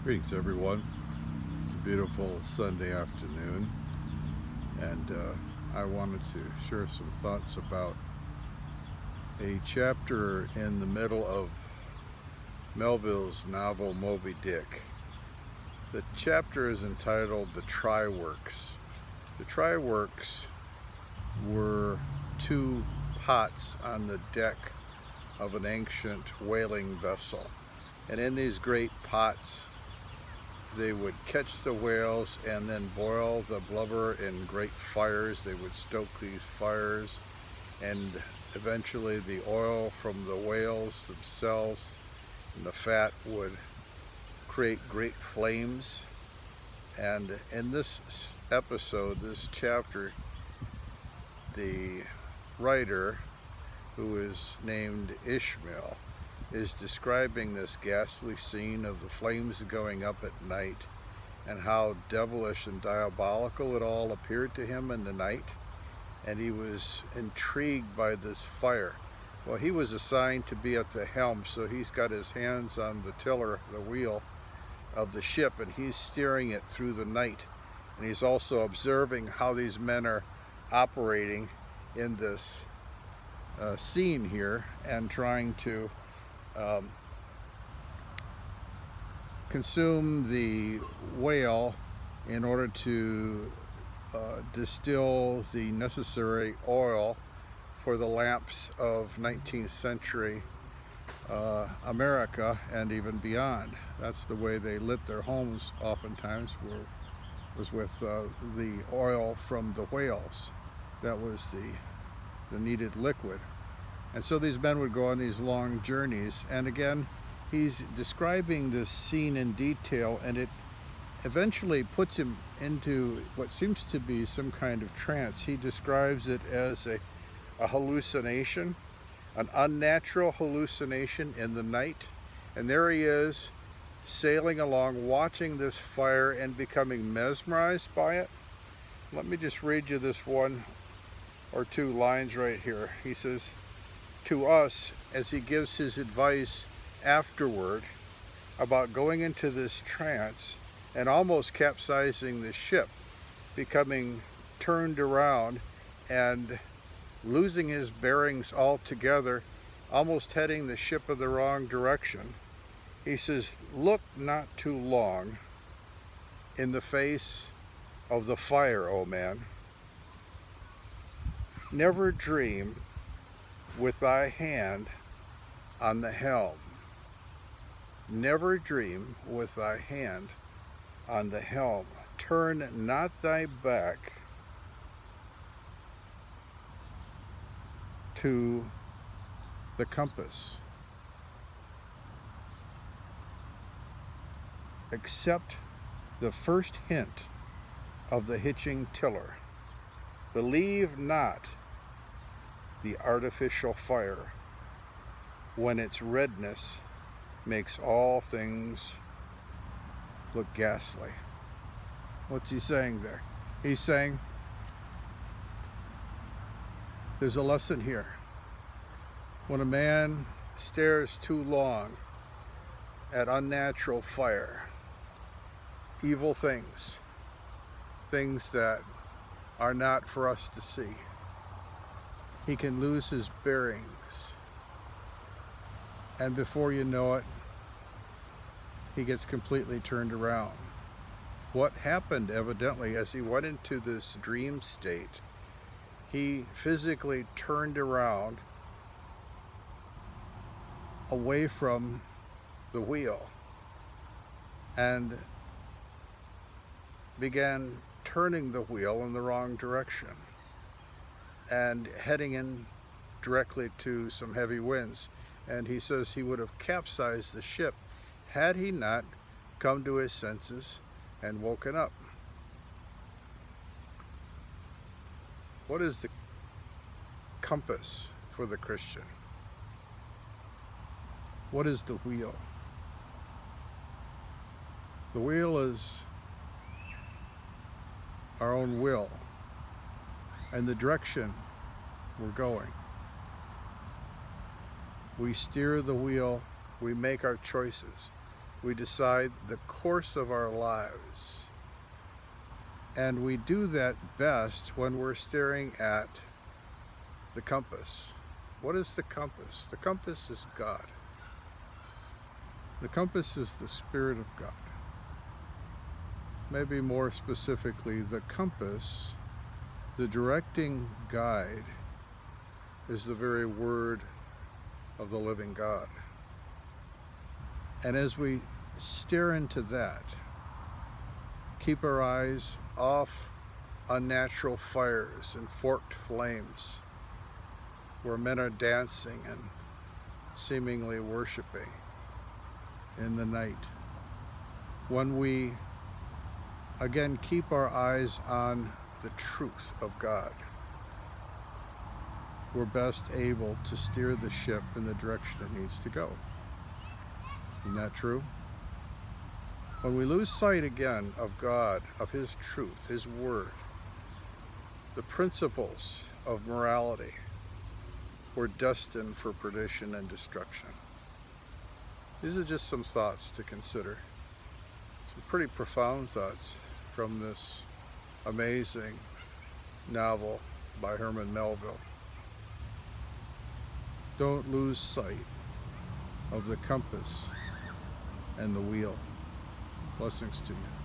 Greetings, everyone. It's a beautiful Sunday afternoon, and I wanted to share some thoughts about a chapter in the middle of Melville's novel Moby Dick. The chapter is entitled The Try-Works. The Try-Works were two pots on the deck of an ancient whaling vessel, and in these great pots they would catch the whales and then boil the blubber in great fires. They would stoke these fires, and eventually the oil from the whales themselves and the fat would create great flames. And in this episode, this chapter, the writer, who is named Ishmael, is describing this ghastly scene of the flames going up at night and how devilish and diabolical it all appeared to him in the night. And he was intrigued by this fire. Well, he was assigned to be at the helm, so he's got his hands on the tiller, the wheel of the ship, and he's steering it through the night. And he's also observing how these men are operating in this scene here and trying to consume the whale in order to distill the necessary oil for the lamps of 19th century America and even beyond. That's the way they lit their homes oftentimes, was with the oil from the whales. That was the needed liquid. And so these men would go on these long journeys, and again, he's describing this scene in detail, and it eventually puts him into what seems to be some kind of trance. He describes it as a hallucination, an unnatural hallucination in the night. And there he is, sailing along, watching this fire and becoming mesmerized by it. Let me just read you this one or two lines right here. He says, to us, as he gives his advice afterward about going into this trance and almost capsizing the ship, becoming turned around and losing his bearings altogether, almost heading the ship in the wrong direction. He says, look not too long in the face of the fire, O man. Never dream with thy hand on the helm. Never dream with thy hand on the helm. Turn not thy back to the compass. Accept the first hint of the hitching tiller. Believe not the artificial fire, when its redness makes all things look ghastly. What's he saying there? He's saying there's a lesson here. When a man stares too long at unnatural fire, evil things, things that are not for us to see, he can lose his bearings, and before you know it, he gets completely turned around. What happened evidently as he went into this dream state, he physically turned around away from the wheel and began turning the wheel in the wrong direction and heading in directly to some heavy winds. And he says he would have capsized the ship had he not come to his senses and woken up. What is the compass for the Christian? What is the wheel? The wheel is our own will and the direction we're going. We steer the wheel, we make our choices. We decide the course of our lives. And we do that best when we're staring at the compass. What is the compass? The compass is God. The compass is the Spirit of God. Maybe more specifically, the compass, the directing guide, is the very word of the living God. And as we stare into that, keep our eyes off unnatural fires and forked flames where men are dancing and seemingly worshiping in the night. When we again keep our eyes on the truth of God, we're best able to steer the ship in the direction it needs to go. Isn't that true? When we lose sight again of God, of His truth, His Word, the principles of morality, we're destined for perdition and destruction. These are just some thoughts to consider. Some pretty profound thoughts from this amazing novel by Herman Melville. Don't lose sight of the compass and the wheel. Blessings to you.